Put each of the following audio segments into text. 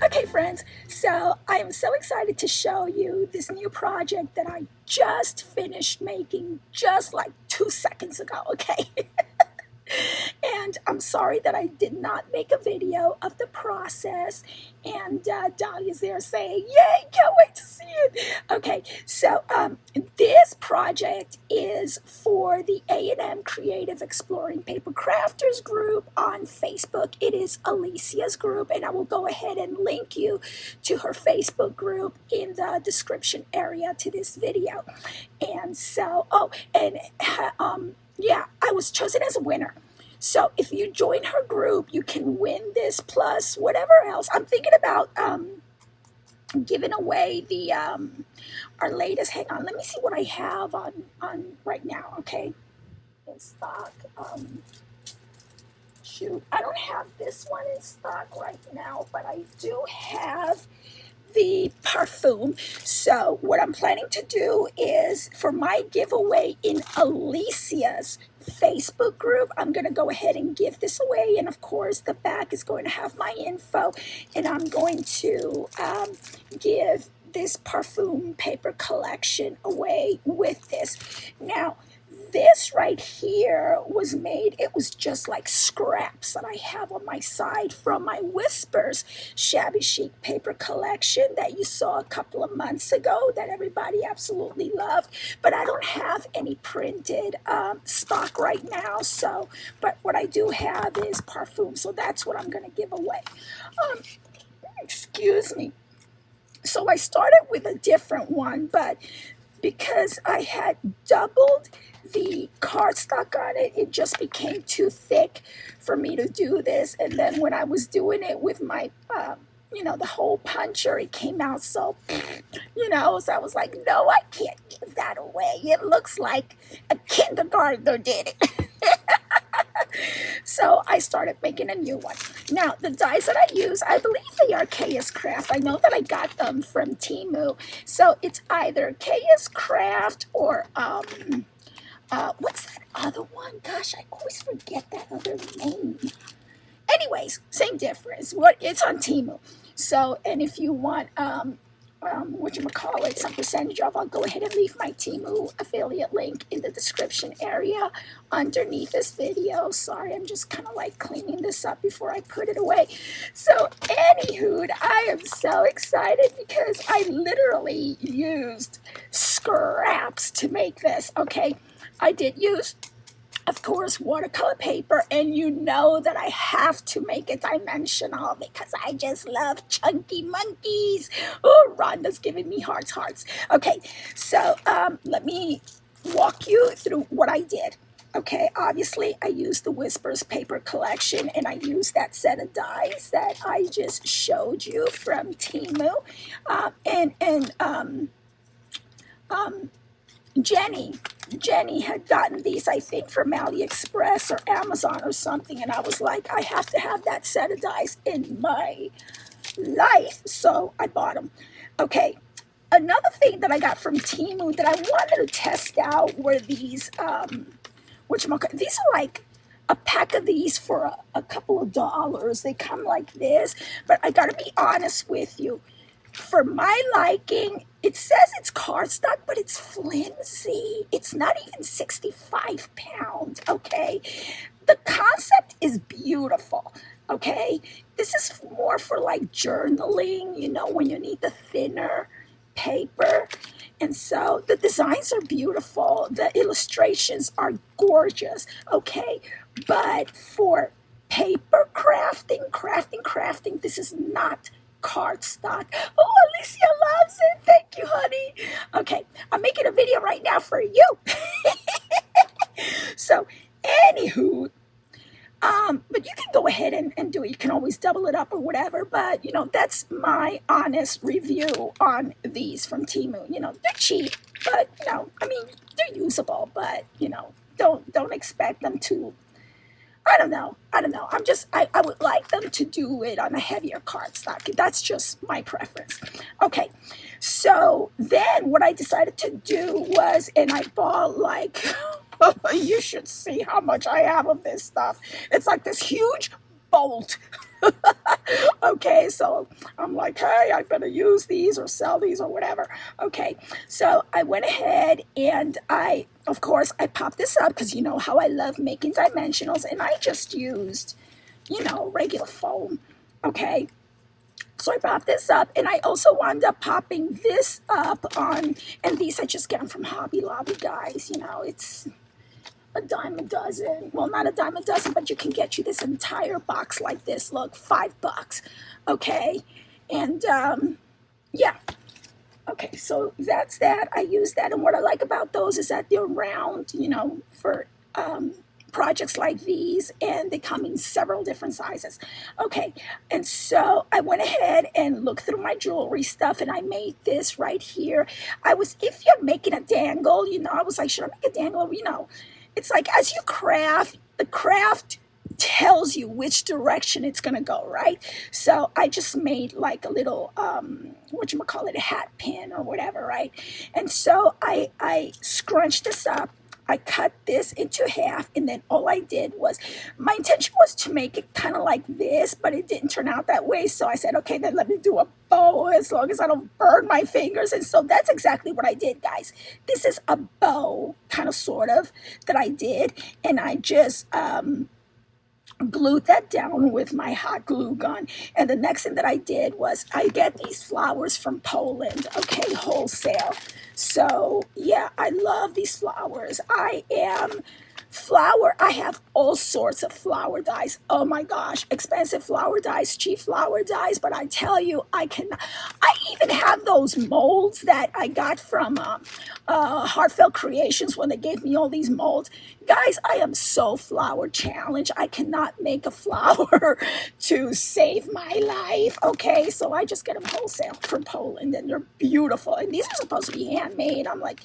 Okay, friends, so I am so excited to show you this new project that I just finished making just like 2 seconds ago, okay? And I'm sorry that I did not make a video of the process. And Dahlia's there saying, yay, can't wait to see it. Okay, so this project is for the A&M Creative Exploring Paper Crafters group on Facebook. It is Alicia's group, and I will go ahead and link you to her Facebook group in the description area to this video. And so, yeah, I was chosen as a winner. So if you join her group, you can win this plus whatever else. I'm thinking about giving away the our latest. Hang on, let me see what I have on right now. Okay, in stock. Shoot, I don't have this one in stock right now, but I do have the perfume. So what I'm planning to do is for my giveaway in Alicia's Facebook group, I'm going to go ahead and give this away. And of course, the back is going to have my info. And I'm going to give this perfume paper collection away with this. Now, this right here was made, it was just like scraps that I have on my side from my Whispers Shabby Chic paper collection that you saw a couple of months ago that everybody absolutely loved. But I don't have any printed stock right now. So, but what I do have is perfume. So that's what I'm going to give away. Excuse me. So I started with a different one, but because I had doubled the cardstock on it, it just became too thick for me to do this. And then when I was doing it with my, the hole puncher, it came out so, so I was like, no, I can't give that away. It looks like a kindergartner did it. So I started making a new one. Now, the dies that I use, I believe they are KS Craft. I know that I got them from Temu. So it's either KS Craft or, what's that other one? Gosh, I always forget that other name. Anyways, same difference. It's on Temu. So, and if you want, some percentage off, I'll go ahead and leave my Temu affiliate link in the description area underneath this video. Sorry, I'm just kind of like cleaning this up before I put it away. So anywho, I am so excited because I literally used scraps to make this. Okay, I did use, of course, watercolor paper, and you know that I have to make it dimensional because I just love chunky monkeys. Oh, Rhonda's giving me hearts. Okay, so let me walk you through what I did. Okay, obviously I used the Whispers paper collection, and I used that set of dies that I just showed you from Temu, Jenny had gotten these, I think, from AliExpress or Amazon or something, and I was like, I have to have that set of dies in my life, so I bought them. Okay, another thing that I got from Temu that I wanted to test out were these, these are like a pack of these for a couple of dollars. They come like this, but I gotta be honest with you. For my liking, it says it's cardstock, but it's flimsy. It's not even 65 pounds, okay? The concept is beautiful, okay? This is more for like journaling, when you need the thinner paper. And so the designs are beautiful. The illustrations are gorgeous, okay? But for paper crafting, this is not cardstock. Oh, Alicia loves it. Thank you, honey. Okay, I'm making a video right now for you. So, anywho, but you can go ahead and do it. You can always double it up or whatever. But that's my honest review on these from Temu. They're cheap, but they're usable. But don't expect them to. I don't know. I would like them to do it on a heavier cardstock. That's just my preference. Okay, so then what I decided to do was, and I bought like, you should see how much I have of this stuff. It's like this huge bolt Okay, so I'm like, hey, I better use these or sell these or whatever. Okay, so I went ahead and of course, I popped this up because you know how I love making dimensionals, and I just used, regular foam. Okay, so I popped this up, and I also wound up popping this up on, and these I just get them from Hobby Lobby, guys. It's a dime a dozen. Well, not a dime a dozen, but you can get you this entire box like this. Look, $5. Okay, and yeah. Okay, so that's that. I use that, and what I like about those is that they're round. For projects like these, and they come in several different sizes. Okay, and so I went ahead and looked through my jewelry stuff, and I made this right here. If you're making a dangle, I was like, should I make a dangle? It's like as you craft, the craft tells you which direction it's going to go, right? So I just made like a little a hat pin or whatever, right? And so I scrunched this up. I cut this into half, and then all I did was, my intention was to make it kind of like this, but it didn't turn out that way. So I said, okay, then let me do a bow as long as I don't burn my fingers. And so that's exactly what I did, guys. This is a bow, kind of, sort of, that I did. And I just glued that down with my hot glue gun. And the next thing that I did was, I get these flowers from Poland, okay, wholesale. So yeah, I love these flowers. I have all sorts of flower dyes. Oh my gosh, expensive flower dyes, cheap flower dyes, but I tell you, I even have those molds that I got from Heartfelt Creations when they gave me all these molds. Guys, I am so flower challenged. I cannot make a flower to save my life. Okay, so I just get them wholesale from Poland, and they're beautiful. And these are supposed to be handmade. I'm like,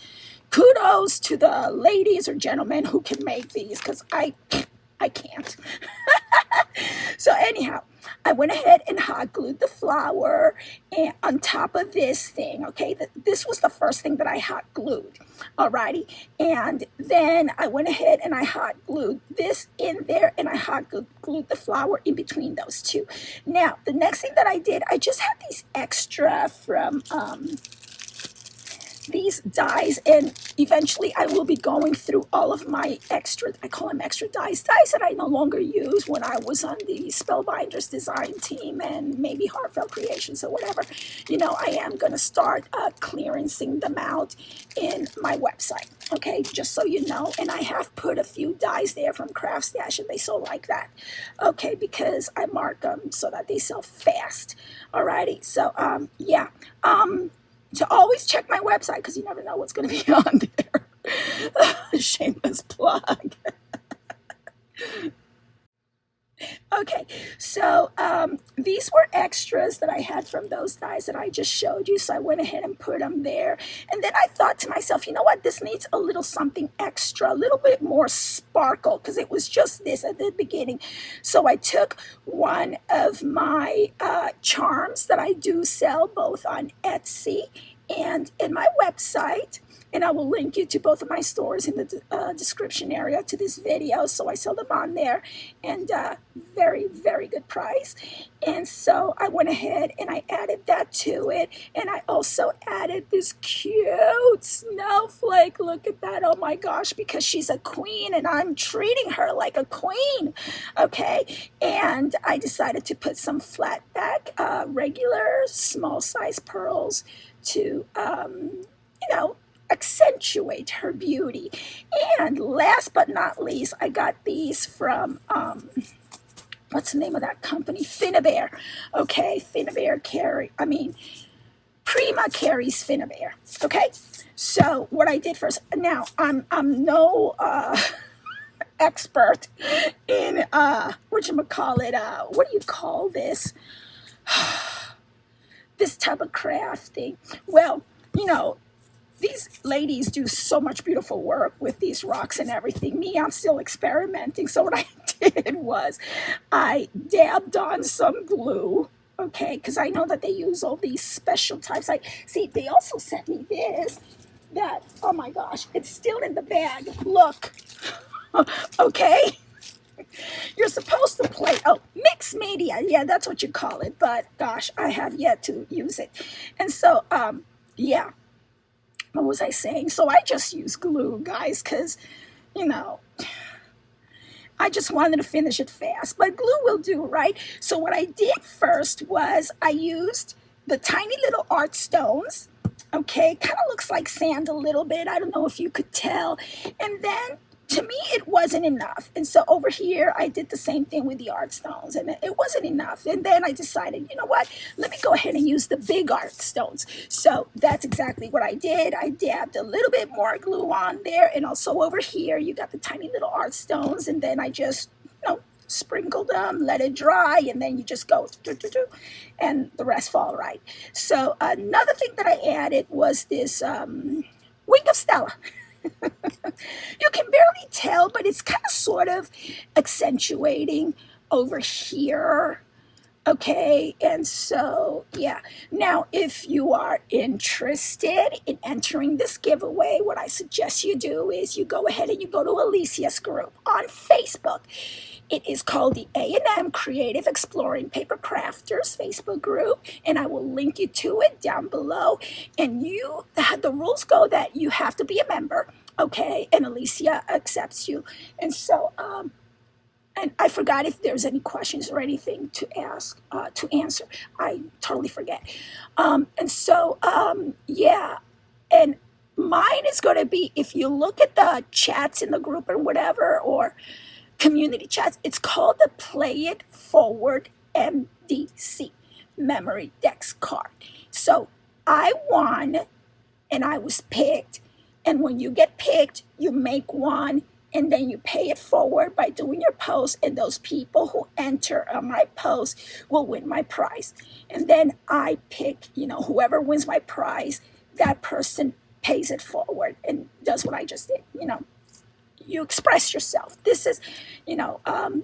kudos to the ladies or gentlemen who can make these, because I can't. So anyhow, I went ahead and hot glued the flower and on top of this thing. Okay, this was the first thing that I hot glued. Alrighty, and then I went ahead and I hot glued this in there, and I hot glued the flower in between those two. Now, the next thing that I did, I just had these extra from these dies, and eventually I will be going through all of my extra, I call them extra dies that I no longer use when I was on the Spellbinders design team and maybe Heartfelt Creations or whatever. I am going to start clearancing them out in my website, okay, just so you know. And I have put a few dies there from Craft Stash, and they sold like that, okay, because I mark them so that they sell fast. Alrighty, so yeah, to always check my website, because you never know what's going to be on there. Shameless plug. Okay, so these were extras that I had from those dies that I just showed you, so I went ahead and put them there. And then I thought to myself, you know what, this needs a little something extra, a little bit more sparkle, because it was just this at the beginning. So I took one of my charms that I do sell both on Etsy and in my website, and I will link you to both of my stores in the description area to this video. So I sell them on there, and very, very good price. And so I went ahead and I added that to it, and I also added this cute snowflake. Look at that. Oh my gosh, because she's a queen and I'm treating her like a queen. Okay, and I decided to put some flat back regular small size pearls to accentuate her beauty. And last but not least, I got these from what's the name of that company? Finnabair. Okay, Prima carries Finnabair. Okay, so what I did first, now I'm no expert in what do you call this? This type of crafting. Well, these ladies do so much beautiful work with these rocks and everything. Me, I'm still experimenting. So what I did was I dabbed on some glue, okay, because I know that they use all these special types. They also sent me this, oh my gosh, it's still in the bag. Look, okay. You're supposed to play, oh, mixed media. Yeah, that's what you call it. But gosh, I have yet to use it. And so, yeah, what was I saying? So I just use glue, guys, because, you know, I just wanted to finish it fast, but glue will do, right? So what I did first was I used the tiny little art stones. Okay, kind of looks like sand a little bit. I don't know if you could tell. And then to me, it wasn't enough. And so over here, I did the same thing with the art stones, and it wasn't enough. And then I decided, you know what? Let me go ahead and use the big art stones. So that's exactly what I did. I dabbed a little bit more glue on there, and also over here, you got the tiny little art stones, and then I just, sprinkled them, let it dry, and then you just go, and the rest fall right. So another thing that I added was this Wing of Stella. You can barely tell, but it's kind of sort of accentuating over here. Okay, and so, yeah. Now, if you are interested in entering this giveaway, what I suggest you do is you go ahead and you go to Alicia's group on Facebook. It is called the A&M Creative Exploring Paper Crafters Facebook group, and I will link you to it down below. And the rules go that you have to be a member, okay, and Alicia accepts you. And so, and I forgot if there's any questions or anything to answer. I totally forget. And so, yeah, and mine is going to be, if you look at the chats in the group or whatever, or community chats, it's called the Play It Forward MDC, Memory Dex card. So I won, and I was picked, and when you get picked, you make one, and then you pay it forward by doing your post, and those people who enter on my post will win my prize. And then I pick, whoever wins my prize, that person pays it forward and does what I just did, You express yourself. This is,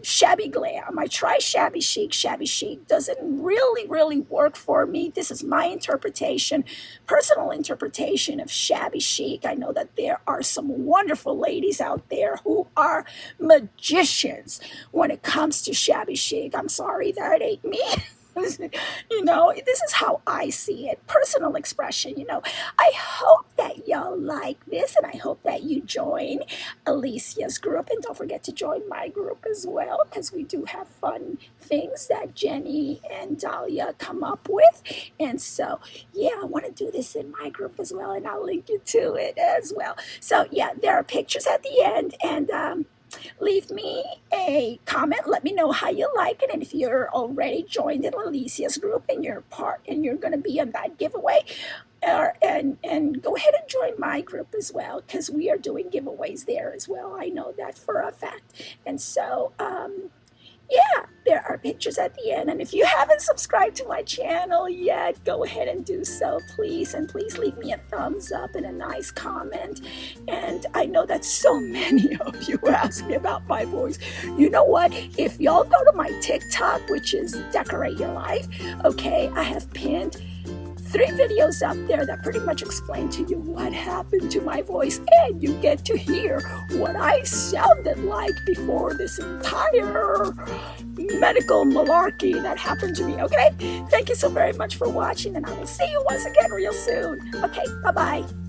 shabby glam. I try shabby chic. Shabby chic doesn't really work for me. This is my interpretation, personal interpretation of shabby chic. I know that there are some wonderful ladies out there who are magicians when it comes to shabby chic. I'm sorry, that ain't me. This is how I see it. Personal expression, I hope that y'all like this, and I hope that you join Alicia's group. And don't forget to join my group as well, because we do have fun things that Jenny and Dahlia come up with. And so, yeah, I want to do this in my group as well, and I'll link you to it as well. So, yeah, there are pictures at the end, and leave me a comment. Let me know how you like it, and if you're already joined in Alicia's group and you're going to be in that giveaway, and go ahead and join my group as well, because we are doing giveaways there as well. I know that for a fact. And so yeah, there are pictures at the end, and if you haven't subscribed to my channel yet, go ahead and do so, please. And please leave me a thumbs up and a nice comment. And I know that so many of you ask me about my voice. You know what? If y'all go to my TikTok, which is Decorate Your Life, okay, I have pinned 3 videos up there that pretty much explain to you what happened to my voice, and you get to hear what I sounded like before this entire medical malarkey that happened to me, okay? Thank you so very much for watching, and I will see you once again real soon. Okay, bye-bye.